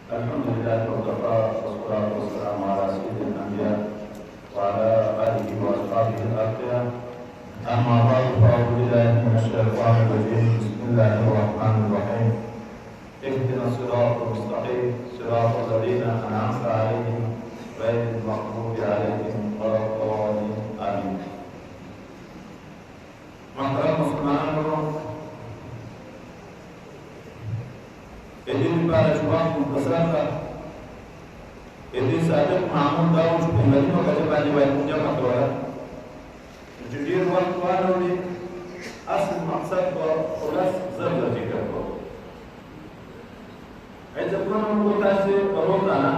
الحمد لله وكفى والصلاة والسلام على سيد الأنبياء وعلى آله وأصحابه الأتقياء. أما بعد فأعوذ بالله من الشيطان الرجيم. بسم الله الرحمن الرحيم. اهدنا الصراط المستقيم صراط الذين أنعمت عليهم غير المغضوب عليهم ولا الضالين. آمين. محترم مسلمانانو، إذن بعد شباب متصلة إذن سادة معمول داو شو بمدينة وكذا بعد واحد مجمع كلها جدير وقت وانا ولي أصل مقصد وخلاص زبدة فكرة إذا كنا نقول تاسي قرون أنا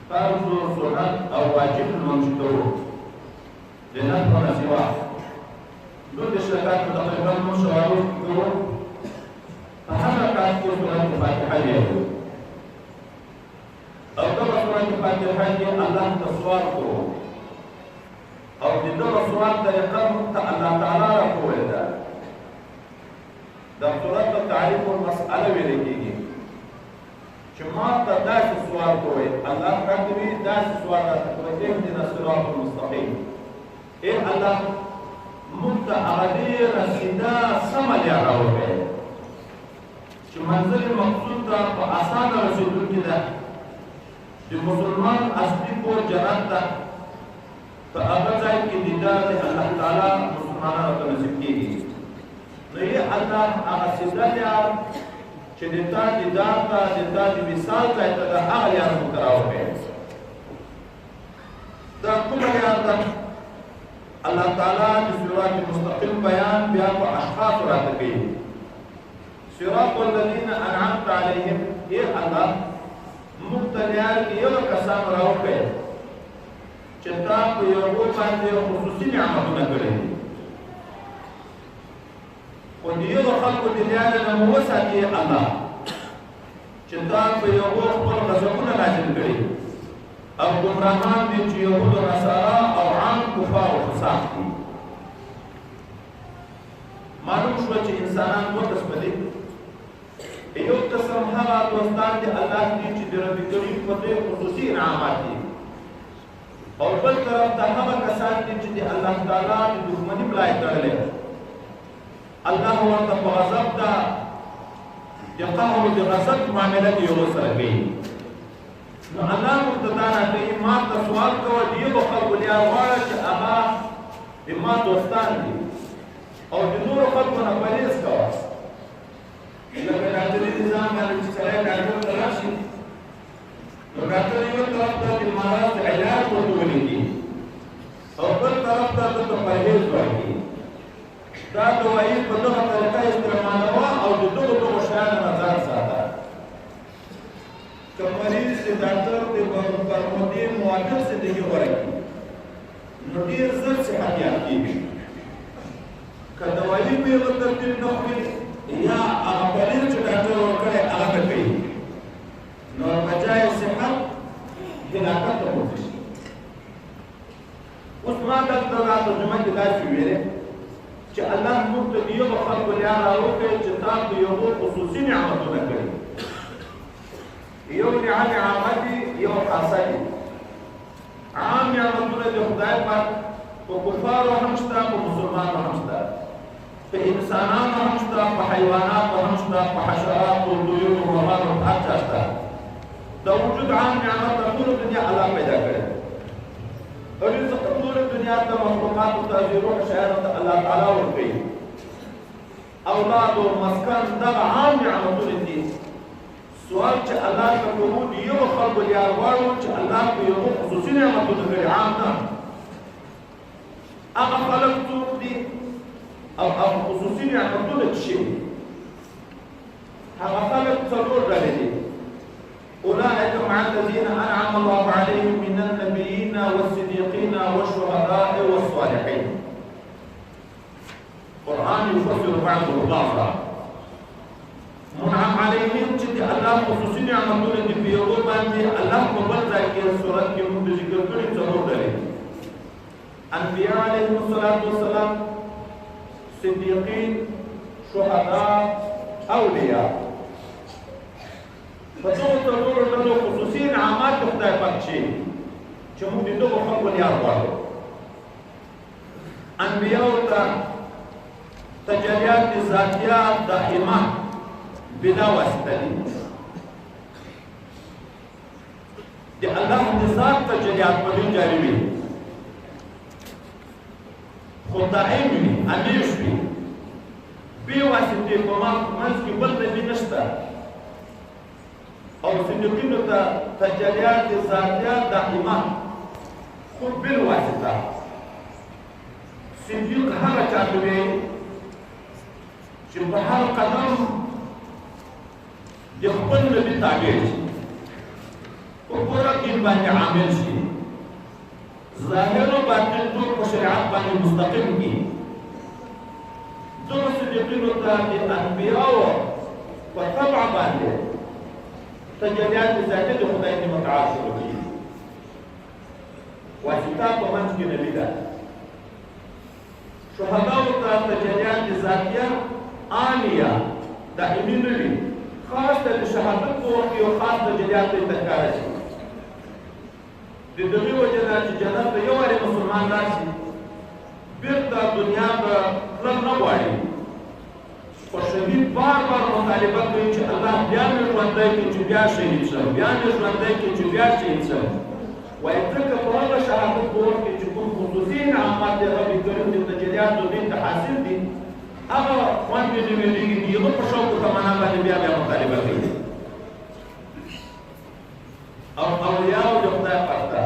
فرض سنة أو واجب المنشطور لنحن سواه دون الشركات تقريبا مشروع فهذا كان في سورة الفاتحة اليوم. أو كما سورة الفاتحة الله تصوارته أو بدون صوار طريقة الله تعالى رفوه ده. ده سورة التعريف والمسألة ولكيجي. شما تداس الصوار توي الله كاتبي داس الصوار تقولين من الصراط المستقيم. إيه الله متعادل سيدا سمل يا راوي. چې منزل مقصود ته په اسانه رسیدونکي ده د مسلمان اصلي کور جنت ده. په هغه ځای کې دیدار د الله تعالی مسلمانانو ته نصیب کېږي. نو یې الله هغه سیده یار چې د تا دیدار ته د تا د وصال ځای ته د هغه یار موږ ته راوښیي. دا کومه یار ده؟ الله تعالی د صراط مستقیم بیان بیا په اشخاصو راته کوي. صراط الذين أنعمت عليهم إيه الله مبتليان يو كسام راوكي چتا په یو باندې خصوصي نعمتونه کړې او دیو خلکو دې له موسعتي الله چتا په یو خپل غزونه لازم کړې او ګمراهان دي چې يهود او نصارا او عام کفار او فساق دي. معلوم شو چې انسانان دوه قسم دي. یو قسم هغه دوستان دي الله دې چې د رب کریم په دې خصوصي انعامات دي او بل طرف ته هغه کسان دي چې د الله تعالی د دښمنۍ بلای تړلې الله ورته په غضب ته د قهر د غضب معامله دی یو سره کوي. نو الله مقتدار کوي ما ته سوال کوي دی یو خلکو لیا غواړي چې هغه د ما دوستان دي او د نورو خلکو نه پرهیز کوي. لکه راتلي نظام باندې چې سړی ډاکټر ته راشي نو ډاکټر یو طرف ته د مرض علاج ورته ولیکي او بل طرف ته ته پرهیز وایي. دا دوايي په دغه طریقه استعمالوه او د دغو شیانو نه ځان ساته. که مریض د ډاکټر د برمودې موافق زندګي غوره کړي نو ډېر زر صحت یاب کېږي. که دوايي په یوه ترتیب نه خوري یا هغه پرهیز چې ډاکټر ورکړی هغه به کوي نو بجای صحت هلاکت ته پورته شي. اوس ما دلته دا ترجمه کې داسې ویلې چې الله موږ ته د یوه خلکو لیا راوښیي چې تا په یوه خصوصي نعمتونه کړي. یو نعم عامه دي یو خاصه دي. عام نعمتونه د خدای پاک په کفارو هم شته په مسلمانانو هم شته په انسانانو هم شته په حیواناتو هم شته په حشراتو طیورو مرغانو هر چا شته. د وجود عام نعمت د ټوله دنیا الله پیدا کړی. رزق ټوله دنیا ته مخلوقاتو ته د روح شیانو ته الله تعالی ورکوي. اولاد او مسکن دغه عام نعمتونه دي. سوال چې الله ته کوو د یو خلکو لیا غواړو چې الله په یو خصوصي نعمتونه کړي عام نه. هغه خلک څوک دي او خصوصي نعمتونه شي هغه خلک څلور ډلې دي. أولئك مع الذين أنعم الله عليهم من النبيين والصديقين والشهداء والصالحين. القرآن يفسر بعضه بعضا. منعم عليهم چې الله خصوصي نعمتونه دي په یو باندې الله په بل ځای کې سورت کې موږ ذکر کړي څلور ډلې. انبیاء علیهم الصلاة والسلام، صدیقین، شهداء، اولیاء. په دغو څلورو ډلو خصوصي انعامات د خدای پاک شي چې موږ د دغو خلکو یاد غواړو. انبیاو ته تجلیات ذاتیه دائمه بلا واسطه دي. د الله د ذات تجلیات په دې جاري وي، خو دائم وي، همیش وي، بې واسطې په منځ کې بل نبي نشته. او صدیقینو ته تجلیات ذاتیه دائمه خو بالواسطه. صدیق هغه چا ته وي چې په هر قدم د خپل نبي تابع شي، په پوره دین باندې عامل شي، ظاهر و باطن ټول په شریعت باندې مستقیم کړي. دغو صدیقینو ته د انبیاو په طبع باندې تجلیات ذاتي د خدای د متعال شروع کړي. واسطه په منځ کې نبي ده. شهداو ته تجلیات ذاتیه عالیه دائمي نه وي، خاص د شهادت په وخت کې یو خاص تجلیات ته ښکاره شي. د دغې وجې نه چې جنت ته یو وارې مسلمان راشي، بېرته دنیا ته تلل نه غواړي، خو شهید بار بار مطالبه کوي چې الله بیا مې ژوندی کړي چې بیا شهید شم، بیا مې ژوندی کړي چې بیا شهید شم. وایي ځکه په هغه شهادت په وخت کې چې کوم خصوصي انعامات د رب کریم د تجلیاتو دین ته حاصل دي، هغه خوند مې نه مېلېږي، د هغه په شوق په معنا باندې بیا بیا مطالبه کوي. او اولیاو د خدای پاک ته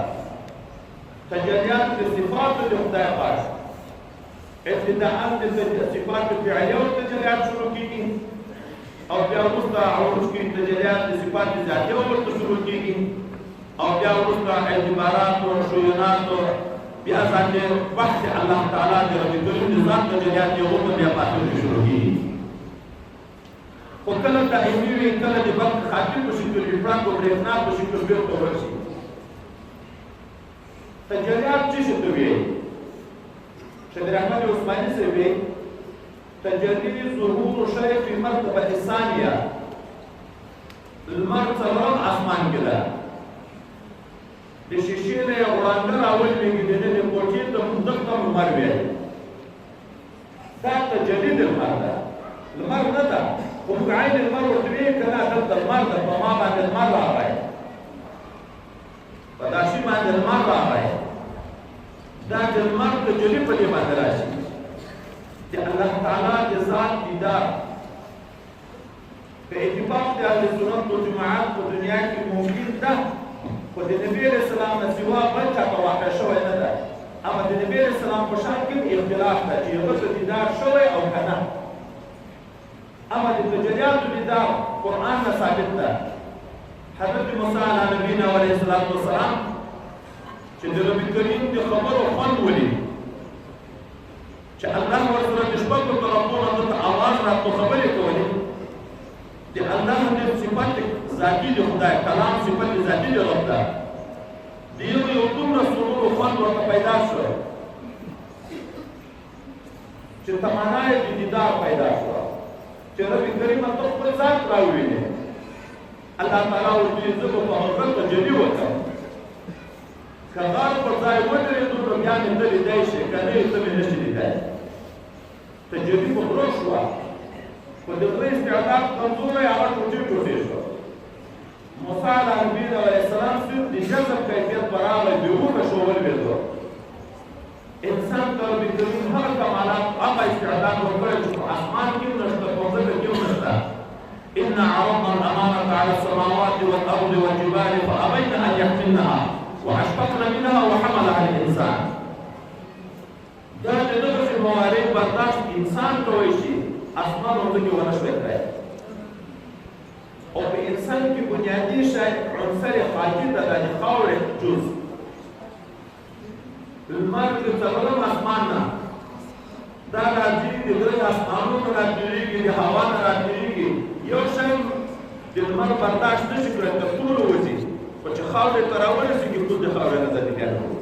تجلیات د صفاتو د خدای پاک ابتداءً د صفات فعلیه تجلیات شروع کېږي، او بیا وروسته عروج کې تجلیات د صفات ذاتیه ورته شروع کېږي، او بیا وروسته اعتبارات او شیونات، بیا ځانته بحث الله تعالی د رب کریم د ذات تجلیات یې ورته بیا پاتې شروع کېږي. خو کله دائمي وي، کله د برق خاطر په شکل وي، پړانګ او برېښنا په شکل بېرته ورشي. تجلیات څه شي ته وایي؟ شیخ احمد عثماني صاحب وایي تجلی ظهور شی فی مرتبه ثانیه. لمر څلورم اسمان کې ده، د شیشې نه یې وړانګه راولوېږي، د دې کوټې ته دغه ته لمر وایي. دا تجلی د لمر ده، لمر نه ده، خو موږ عین لمر ورته وایي که نه دلته لمر ده، په ما باندې لمر راغی، په دا شي باندې لمر راغی. دا د لمر تجلی په دې باندې راشي. د الله تعالی د ذات دیدار په اتفاق د اهل سنت والجماعت په دنیا کې ممکن ده، خو د نبي علیه السلام نه سوا بل چا ته واقع شوی نه ده. اما د نبي علیه السلام په شان کې اختلاف ده چې هغه ته دیدار شوی او که نه. اما د تجلیاتو دیدار قرآن نه ثابت ده. حضرت موسی علیه نبینا علیه السلام چې د رب کریم د خبرو خوند ولید، چې الله ورسره د شپږو طرفونو دته اواز راته خبرې کولې، د الله د صفت ذاتي د خدای کلام صفت ذاتي د رب ده، د یو دومره سرور خوند ورته پیدا شو چې تمنا یې د دیدار پیدا شوه، چې رب کریم ته خپل ذات راووینې. الله تعالی ورته زه به په هغه تجلي وکړم، که غار پر ځای ودرېدو نو بیا مې ته لیدی شي، که نه یې ته مې نشي لیدی. تجربې په غرو شوه، خو د غره استعداد کمزوری هغه ټوټې ټوټې شوه. موسی علیه نبی علیه السلام صرف د جذب کیفیت پر راغی، بېهوښه شو ولوېدو. انسان ته رب کریم هغه کمالات هغه استعداد ورکړی چې په اسمان کې هم نشته، په ځمکه کې هم نشته. انا عرضنا الامانة على السماوات والارض والجبال فابين ان يحملنها واشفقن منها وحملها الانسان. دا د دغسې موارد برداشت انسان کولی شي، اسمان ورته کې ونه شوی کړی. او په انسان کې بنیادي شی عنصر خاکی ته ده، د خاورې جز. لمر د څلورم اسمان نه دا راځي، د درې اسمانونو راجوړېږي، د هوا نه راجوړېږي. یو شی د لمر برداشت نه شي کړی، تر ټولو وځي، خو چې خاورې ته راورسېږي خود د خاورې نه ځلې بیا کوي.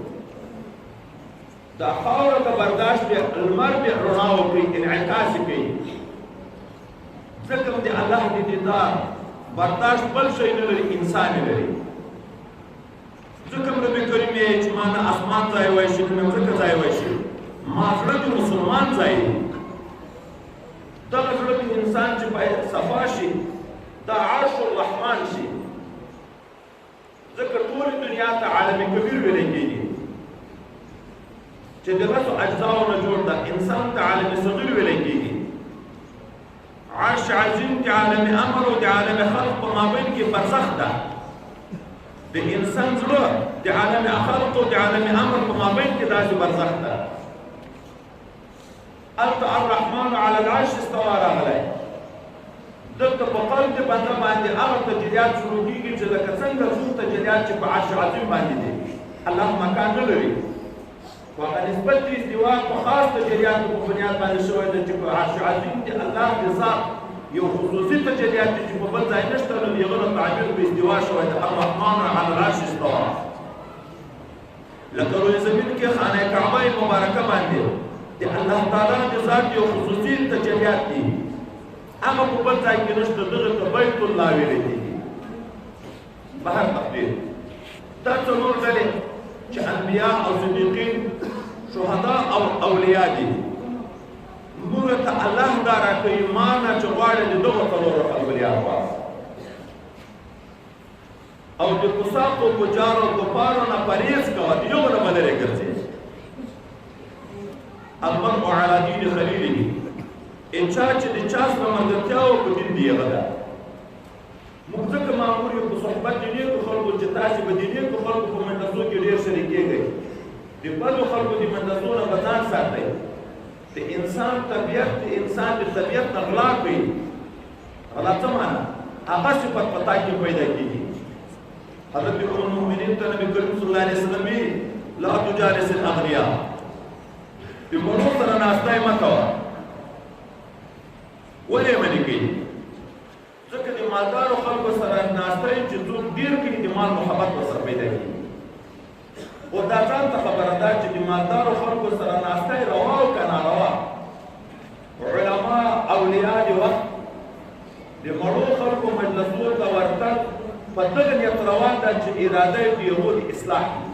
دا خاوره ته برداشت بیا لمر بیا رڼا وکړي، انعکاس یې کوي. ځکه د الله د دیدار برداشت بل شی نه لري انسان یې لري ځکه رب کریم یې چې ما نه اسمان ځای وایي شي نه ځکه ځای وایي شي ما زړه د مسلمان ځای دغه زړه د انسان چې باید صفا شي دا عرش الرحمن شي ځکه ټولې دنیا ته عالم کبیر ویلی کېږي چې د لسو اجزاو نه جوړ ده انسان ته عالم صغیر ویلی کېږي عرش عظیم د عالم امر او د عالم خلق په مابین کې برزخ ده د انسان زړه د عالم خلق او د عالم امر په مابین کې داسې برزخ ده هلته الرحمن علی العرش استوى راغلی دلته په قلب د بنده باندې هغه تجلیات شروع کېږي چې لکه څنګه څو تجلیات چې په عرش عظیم باندې دي الله مکان نه لري خو هغه نسبت د استوا په خاص تجلیاتو په بنیاد باندې شوی ده چې په عرش عظیم د الله د ذات یو خصوصي تجلیات دي چې په بل ځای نشته نو د هغه نه تعبیر په استوا شوی ده الرحمن علی العرش استوى لکه روی زمین کې خانه کعبه مبارکه باندې د الله تعالی د ذات یو خصوصي تجلیات دي هغه په بل ځای کې نشته دغه ته بیت الله ویلی کېږي بهر تقدیر دا څلور ډلې چې انبیا او صدیقین شهدا او اولیا دي موږ ته الله دا راکوي ما نه چې غواړې د دغو څلورو اولیا واس او د فساقو فجارو کفارو نه پرهیز کوه د یو نه به لرې ګرځې المرء علی دین خلیله انچا چې د چا سره ملګرتیا په دین دی هغه ده موږ ځکه مامور یو په صحبت د نیکو خلکو چې تاسې به د نیکو خلکو په مجلسو کې ډېر شریکېږئ د بدو خلکو د مجلسو نه به ځان ساتئ د انسان طبیعت د انسان د طبیعت نه غلا کوي غلا څه معنا هغه صفت په تا کې پیدا کېږي حضرت ام المؤمنین ته نبي کریم صلی الله علیه وسلم لا تجالس الاغنیاء د مړو سره ناستی مه کوه ولې منې کوي ځکه د مالدارو خلکو سره ناستی چې څوک ډېر کوي د مال محبت ورسره پیدا کېږي خو دا ځان ته خبره ده چې د مالدارو خلکو سره ناستی روا او که ناروا علما اولیا د وخت د مړو خلکو مجلسو ته ورتګ په دغه نیت روان ده چې اراده یې د یهو د اصلاح دي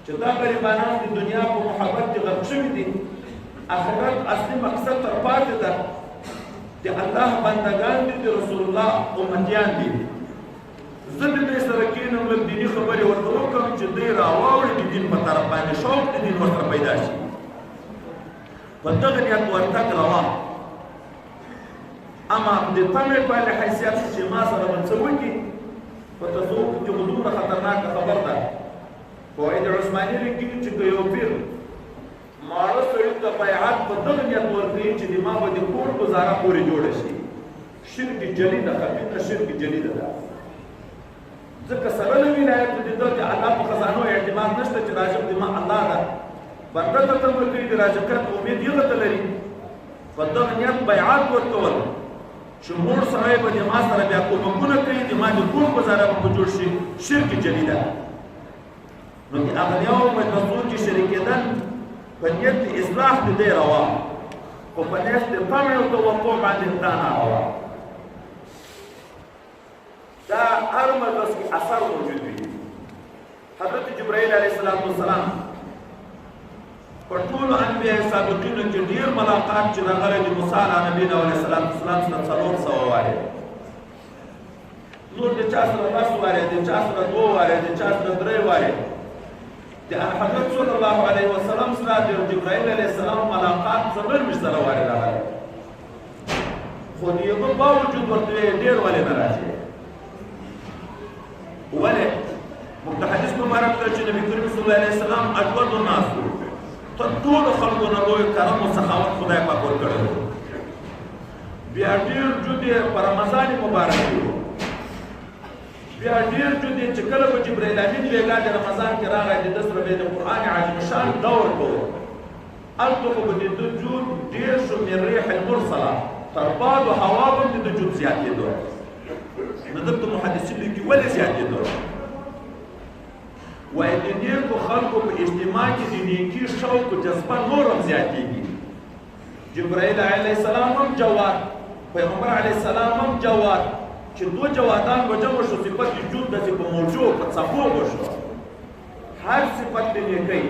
چې دا غریبانان د دنیا په محبت کې غرق شوي دي آخرت اصلي مقصد تر پاتې ده د الله بندگان دي د رسول الله امتیان دي زه د دې سره کښېنم لږ دیني خبرې ورته وکړم چې دی راواوړي د دین په طرف باندې شوق د دین ورسره پیدا شي په دغه نیت ورتګ روا اما د تمې باندې حیثیت چې ما سره به څه وکړي په تصوف کې خو دومره خطرناکه خبر ده فواید عثماني لیکلي چې که یو پیر ماړه سړي ته بیعت په دغه نیت ورکوي چې د ما به د کور ګزاره پورې جوړه شي شرک جلي ده خفیفه شرک جلي ده ځکه سره له ولایت د ده د الله په خزانو اعتماد نشته چې راجب د ما الله ده بنده ته تمه کوي د راجبکت امید یغه ته لري په دغه نیت بیعت ورکول چې موږ سړی به د ما سره بیا کومکونه کوي د ما د کور ګزاره به جوړ شي شرک جلي ده نو د اغنیاو مجلسو کې شریکېدل په نیت د اصلاح د دی روا خو په نیت د طمع او توقع باندې دا ناروا دا هر مجلس کې اثر موجود وي حضرت جبرائیل علیه السلام په ټولو انبیاء سابقینو کې ډېر ملاقات چې راغلی د موسی علیه نبینا علیه السلام سره 400 وارې نور د چا سره 10 وارې د چا سره 2 وارې د چا سره 3 وارې د حضرت صلی الله علیه وسلم سره د جبرائیل علیه السلام ملاقات 4 سره وارې راغلی خو د یو باوجود ورته ډېر ولې نه راځي ولې موږ د حدیث مبارک ته چې نبی کریم صلی الله علیه وسلم اجود الناس تر ټولو خلکو نه لوی کرم او سخاوت خدای پاک ورکړی بیا ډېر جود یې په رمضان مبارک کې بیا ډېر جود یې چې کله به جبرائیل امین بېګا د رمضان کې راغی د ده سره به د قرآن عظیم شان دور کوو هلته خو به د ده جود ډېر شو من ریح المرسله تر باد و هوا به د ده جود زیاتېدو نو دلته محدثین لیکي ولې زیاتېدو وایي د نیکو خلکو په اجتماع کې د نیکي شوق و جذبه نور هم زیاتېږي جبرائیل علیه السلام هم جواد پیغمبر علیه السلام هم جواد چې دو جوادان به جمع شو صفت جود داسې په موجو په څپو به شو هر صفت د نیکۍ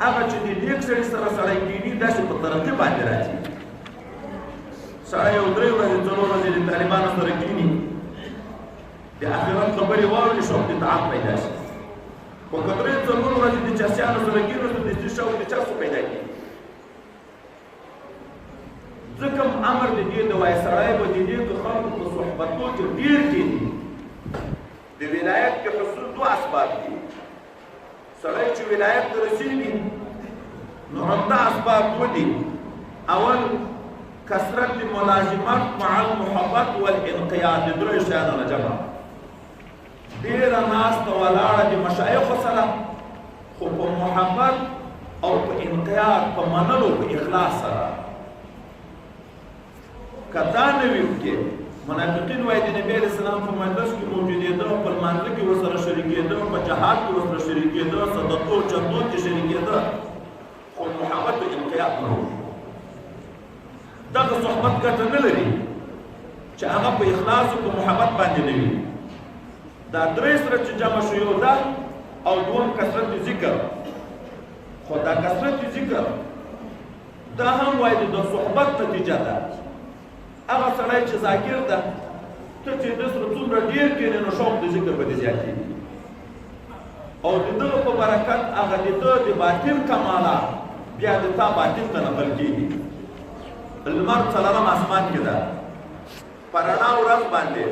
هغه چې د نیک سړي سره سړی کېني داسې په ترقي باندې راځي سړی یو 3 ورځې 4 ورځې د طالبانو سره کېني د آخرت خبرې واوري شوق د تعب پیدا شي خو که 3-4 ورځې د چرسیانو سره کېنو نو د شوق د چرسو پیدا کېږي ځکه امر د دې د وایي سړی به د نیکو خلکو په صحبتو کې ډېر کېني د ولایت کې حصول 2 اسباب دي سړی چې ولایت ته رسېږي نو همدا اسباب 2 دي اول کثرت ملازمت مع المحبت والانقياد د 3 شیانو نه جمع ډېره ناسته ولاړه د مشایخو سره خو په محبت او په انقیاد په منلو په اخلاص سره که دا نه وي پکې منافقین وایي د نبي علیه السلام په مجلس کې موجودېده په لمانځه کې ورسره شریکېده په جهاد کې ورسره شریکېده صدقو چندو کې شریکېده خو محبت او انقیاد نه و دغه صحبت ګټه نه لري چې هغه په اخلاص او په محبت باندې نه وي دا 3 سره چې جمع شو یو ده او دوم کثرت ذکر خو دا کثرت ذکر دا هم وایي د صحبت نتیجه ده هغه سړی چې ذاکر ده ته چې د سره څومره ډېر کېنې نو شوق د ذکر به دې زیاتېږي او د دغه په برکت هغه د ده د باطن کمالات بیا د تا باطن ته نقل کېږي لمر څلورم اسمان کې ده په رڼا ورځ باندې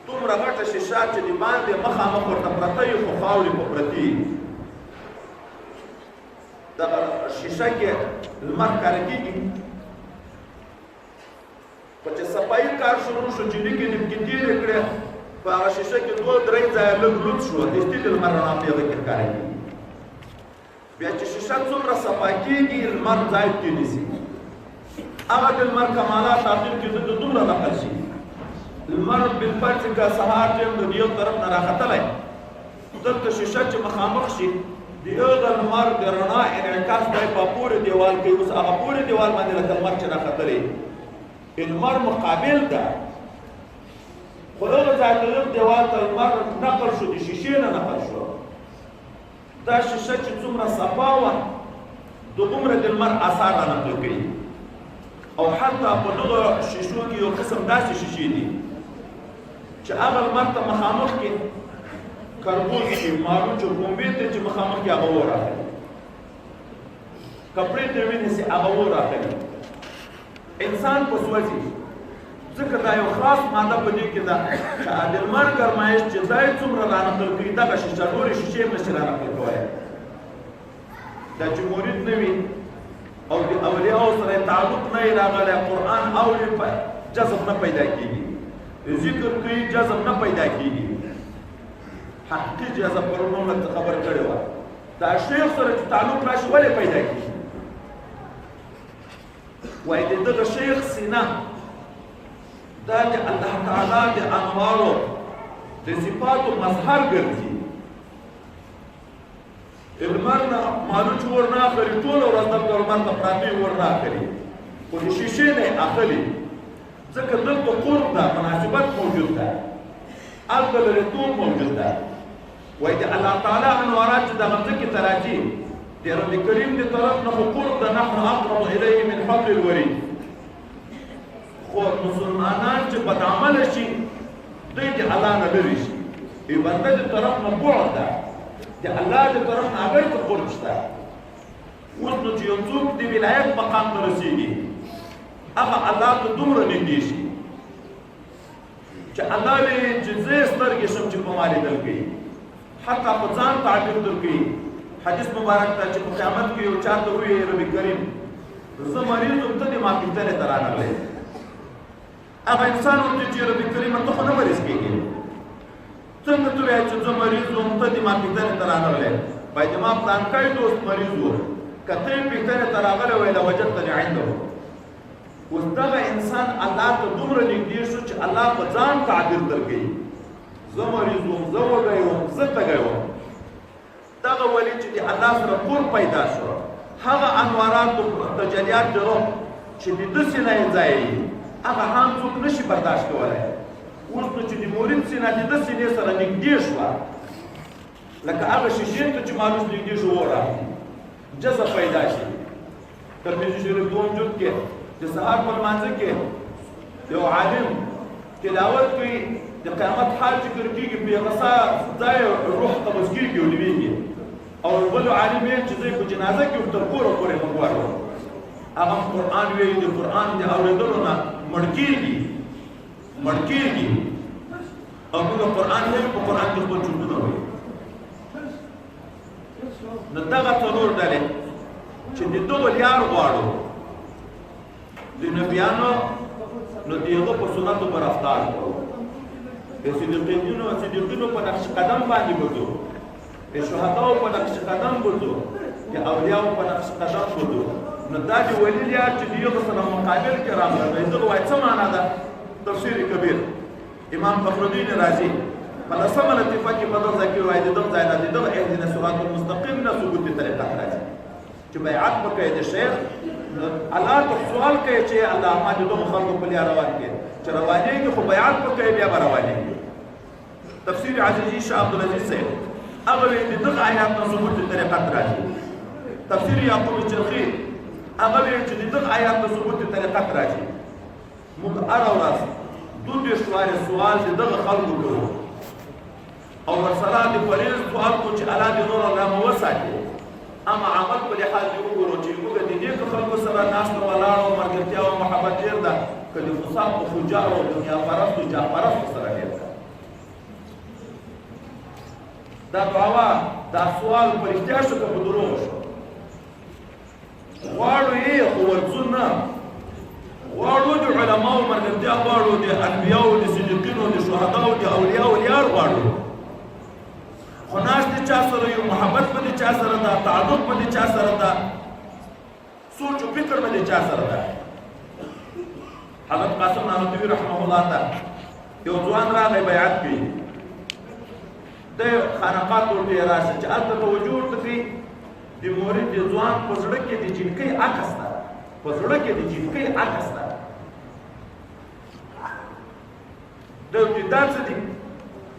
دومره غټه شیشه چې د باندې مخامخ ورته پرته وي خو خاورې په پرتې دغه شیشه کې لمر کاره کېږي خو چې صفایي کار شروع شو چې لیکې نیمکې تېرې کړې په هغه شیشه کې 2-3 ځایه لږ لوڅ شو دستي د لمر رڼا په هغه کې ښکاره کېږي بیا چې شیشه څومره صفا کېږي لمر ځای کې نیسي هغه د لمر کمالات آخر کې د دومره نقل شي لمر بالفرض که سهار ټیم د یو طرف نه راختلی دلته شیشه چې مخامخ شي د هغه لمر د رڼا انعکاس دی په پورې دیوال کې اوس هغه پورې دیوال باندې لکه لمر چې راختلی لمر مقابل ده خو هغه ځای ته یو دیوال ته لمر نقل شو د شیشې نه نقل شو دا شیشه چې څومره صفا وه دومره د لمر اثار رانقل کوي او حتی په دغه شیشو کې یو قسم داسې شیشې دي چې هغه لمر ته مخامخ کې کربوز کې معلوم چې بومبې ته چې مخامخ کې هغه اور راغلي کپړې ته ونیسي هغه اور راغلي انسان په سوځي ځکه دا یو خاص ماده په دې کې ده چې د لمر ګرمایش چې ځای څومره رانقل کوي دغه شیشه نورې شیشې هم نشي رانقل کولی دا چې مرید نه وي او د اولیاءو سره تعلق نه وي راغلی قرآن اوري جذب نه پیدا کېږي ذکر کوي جذب نه پیدا کېږي حقیقي جذب پرون موږ خبره کړې وه دا شیخ سره چې تعلق راشي ولې پیدا کېږي وایي د دغه شیخ سینه دا د الله تعالی د انوارو د صفاتو مظهر ګرځي لمر نه معلوم چې ور نه اخلي ټوله ورځ دلته لمر ته پراته وي ور نه اخلي خو د شیشې نه یې اخلي ځکه دلته قرب ده مناسبت موجود ده هلته لرېتوب موجود ده وایي د الله تعالی انوارات چې دغه ځمکې ته راځي د رب کریم د طرف نه خو قرب ده نحن اقرب الیه من حبل الورید خو مسلمانان چې بدعمله شي دوی د الله نه لرې شي د بنده د طرف نه بعد ده د الله د طرف نه هغوی ته قرب شته اوس نو چې یو څوک د ولایت مقام ته رسېږي هغه الله ته دومره نږدې شي چې الله وایي چې زه یې سترګې شم چې په ما لیدل کوي حتی په ځان تعبیر درکوي حدیث مبارک ته چې په قیامت کې یو چا ته ووایي رب کریم زه مریض یم ته دې ما پېژنې ته رانغلی هغه انسان ورته چې رب کریم ته خو نه مریض کېږي څنګه ته وایې چې زه مریض وم ته دې ما پېژنې ته رانغلی باید ما پلانکی دوست مریض و که ته یې پېژنې ته راغلی وای لوجدتني عنده اوس دغه انسان الله ته دومره نږدې شو چې الله په ځان تعبیر درکوي زه مریض وم زه وږی وم زه تږی وم دغه ولي چې د الله سره قرب پیدا شو هغه انوارات تجلیات د روح چې د ده سینه یې ځای هغه هم څوک نشي برداشت کولی اوس نو چې د مرید سینه د ده سینې سره نږدې شوه لکه هغه شیشې ته چې مالوس نږدې شو وراغلي جذب پیدا شي ترمذي شریف دوم جلد کې د سهار په لمانځه کې یو عالم تلاوت کوي د قیامت حال ذکر کېږي په یوه ځای روح قبض کېږي او لوېږي او بل عالم یې چې دی په جنازه کې تر کوره پورې موږ وایو هغه قرآن وایي د قرآن د اورېدلو نه مړ کېږي او موږ قرآن وایو په قرآن کې خپل چورتونه وایو نو دغه څلور ډلې چې د دغو یار غواړو د نبیانو نو د هغه په سنتو به رفتار کوو د صدیقینو په نقش قدم باندې بځو د شهداو په نقش قدم بځو د اولیاو په نقش قدم بځو نو دا د ولي یار چې د هغه سره مقابل کې راغلی دغه وایي څه معنا ده تفسیر کبیر امام فخرالدین رازی په لسمه لطیفه کې په دغه ځای کې وایي د دغه ځای نه د دغه اهدنا صراط المستقیم نه ثبوت طریقه راځي چې بیعت وکړي د شیخ الله ته سوال کوي چې الله ما دې دغه خلکو په لاره روان کړي چې روانېږي خو بیعت وکړي بیا به روانېږي تفسیر عزیزي شاه عبدالعزیز صاحب هغه وایي د دغه آیات نه ثبوت طریقه راځي تفسیر یعقوب چرخي هغه وایي چې د دغه آیات نه ثبوت طریقه راځي موږ هره ورځ دوه سوال د دغه خلکو کوو او ورسره د فریض سوال کوو چې الله دې نور الله مو وساتي اما عمل په لحاظ یې وګورو چې موږ د نیکو خلکو سره ناست ولاړ او ملګرتیا او محبت ډېر ده که د فساد او فجار او دنیا پرستو جاه پرستو سره ډېر ده دا دعوا دا سوال په رښتیا شو که په دروغ شو غواړو یې خو ورځو نه غواړو د علماو ملګرتیا غواړو د انبیاو د صدیقینو د شهداو د اولیاو یار غواړو خو ناست چا سره یو محبت به د چا سره ده تعلق به د چا سره ده سوچ و فکر به د چا سره ده حضرت قاسم نانوتوي رحمه الله ته یو ځوان راغی بیعت کوي د خانقاه ته ورته یې راسه چې هلته توجه ورته کوي د مورید د ځوان په زړه کې د جنکۍ عکس ده په زړه کې د جنکۍ عکس ده د دا څه دي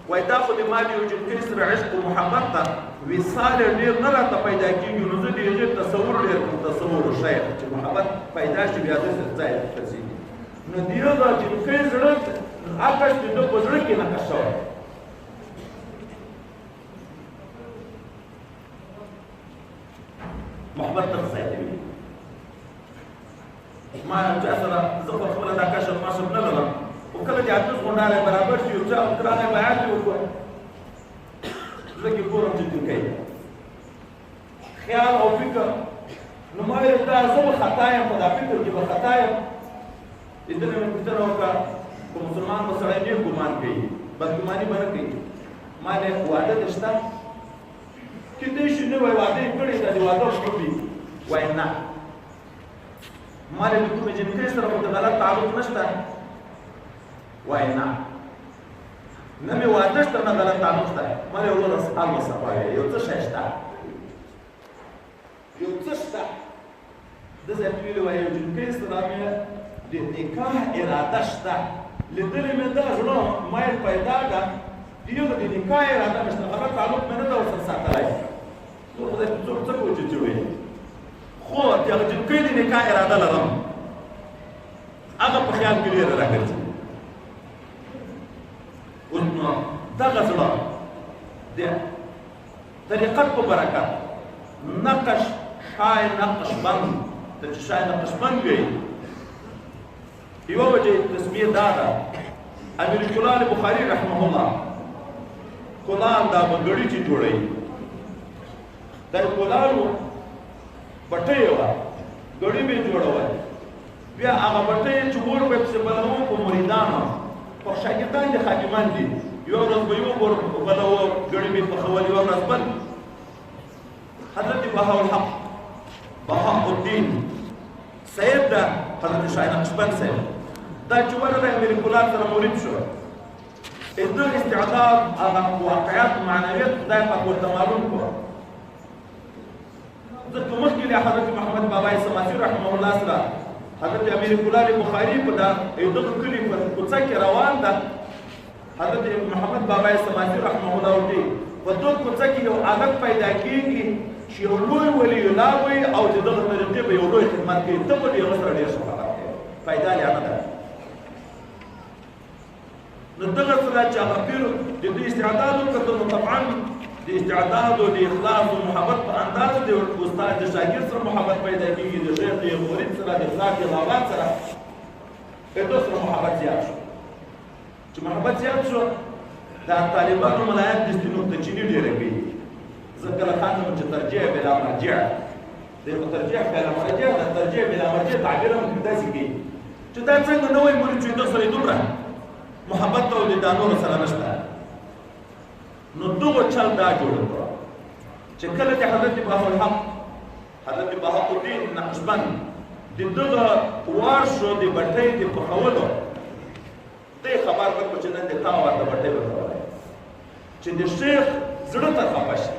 وای دا خو د ما د یو جنکۍ سره عشق و محبت ده وصال یې ډېر نه راته پیدا کېږي نو زه د هغې تصور ډېر کوم تصور شاید چې محبت پیدا شي بیا داسې ځای ګرځېږي نو د هغه جنکۍ زړه عکس د ده په زړه کې نقش شوی محبت ته ځای دی ما چا سره زه خو خپله دا کشف مشف نه لرم خو کله چې اتوس غونډاری برابر شي یو چا راغی بیعت یې وکړ زه کې ګورم چې جنکۍ خیال او فکر نو ما ویل دا زه به خطا یم په دا فکر کې به خطا یم د ده نه مې پوښتنه وکړه په مسلمان به سړی ډېر ګمان کوي بدګماني به نه کوي ما نه واده دې شته کیدای شي نوی واده یې کړی ده د واده حکم وي وایي نه ما د کومې جنکۍ سره خو د غلط تعلق نشته وایي نه نه مې واده شته نه غلط تعلق شته ما یې وروره سوال وسه وایي یو څه شی شته یو څه شته ده ځای ته ویلي وایي یو جنکۍ سره مې د نکاح اراده شته لیدلې مې ده زړه مایل پیدا ده د یو د نکاح اراده مې شته غلط تعلق مې نه ده ورسره ساتلی زه خدای ته څوک څه کوو چې وایي خو د هغه جنکۍ د نکاح اراده لرم هغه په خیال کې ډېره راګرځي اوس نو دغه زړه د طریقت په برکت نقش شای نقش بند ته چې شای نقش بند وي یوه وجه تسمیه دا ده امیر کلال بخاري رحمه الله کلال دا بنګړي چې جوړوي دا کلالو بټۍ وه ګړي به یې جوړول بیا هغه بټۍ چې ور به پسې بلوو په مریدانو په شاګردان دي خادمان دي یوه ورځ به یو ور بلوو ګړي به یې پخول یوه ورځ بل حضرت بهاءالحق بهاءالدین صاحب ده حضرت شاه نقشبند صاحب دا چې ورغی امیر کلال سره مرید شو د استعداد هغه واقعیت معنویت خدای پاک ورته معلوم کړو ځکه مخکې له حضرت محمد بابا سماسي رحمه الله سره حضرت امیر کلال بخاري په دغه کلي په کوڅه کې روان ده حضرت محمد بابا سماسی رحمه الله وی په دوه کوڅه کې یو عادت پیدا کېږي چې یو لوی ولی الله وي او د دغه طریقې به یو لوی خدمت کوي ته به یې سره ډېر ښه خبره کوي فایده یې نه ده نو دغه سره چې هغه پیر د دوی استعداد وکړو نو طبعا د استعداد او د اخلاص او محبت په انداز د استاد د شاګرد سره محبت پیدا کېږي د شیخ د مرید سره د اخلاق د لغات سره د دوی سره محبت زیات شو چې محبت زیات شو دا طالبانو ملایان د ستنو ته چینی ډېره کوي زه کله خاطر چې ترجیح بلا مرجع دی خو ترجیح بلا مرجع دا ترجیح بلا مرجع تعبیر هم داسې کوي چې دا څنګه نه وایي مرید چې د سره دومره محبت او د دانو سره نشته نو دغه چل دا جوړ کړو چې کله چې حضرت بهاءالحق حضرت بهاء الدین نقشبند د دغه وار شو د بټۍ د پخولو دی خبر کړو چې نن د تا ورته بټۍ ورکولی چې د شیخ زړه ته خفه شي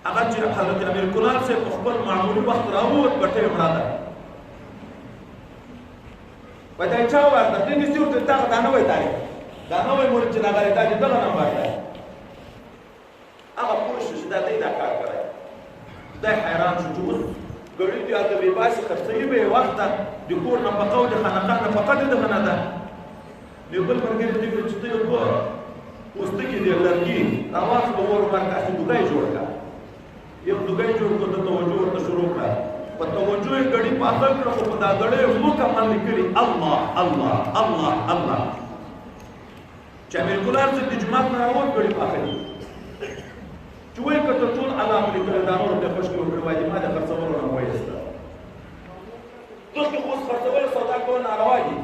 هغه چې حضرت امیر کلال صاحب په خپل معمولي وخت راووت بټۍ مړه ده په دا چا ورته دې نږدې ورته دغه دا نوی تاریخ دا نوی مرید چې راغلی دا چې دغه نمبر دی هغه پوه شو چې دا دی دا کار کړی دی حیران شو چې اوس ګړي دي هلته بې باسي خرڅوي به یې وخت ته د کور نفقه او د خانقاه نفقه د دغه نه ده یو بل ملګري دې کړو چې ته یو په پوستکي د لرګي راواخله اور باندې داسې دوګی جوړ کړه یو دوګی جوړ کړو د توجه ورته شروع کړه په توجه یې ګړي پاته کړه خو په دا ګړی یې مکمل لیکلي الله الله الله الله چې امیر کلال صاحب د جومات نه راووت ګړي پاته دي چې وایي که ته ټول الله مو لیکلی دا نور ته خوشکې وکړې وایي ما د خرڅولو نه وایسته دوست خو اوس خرڅول سودا کول ناروا دي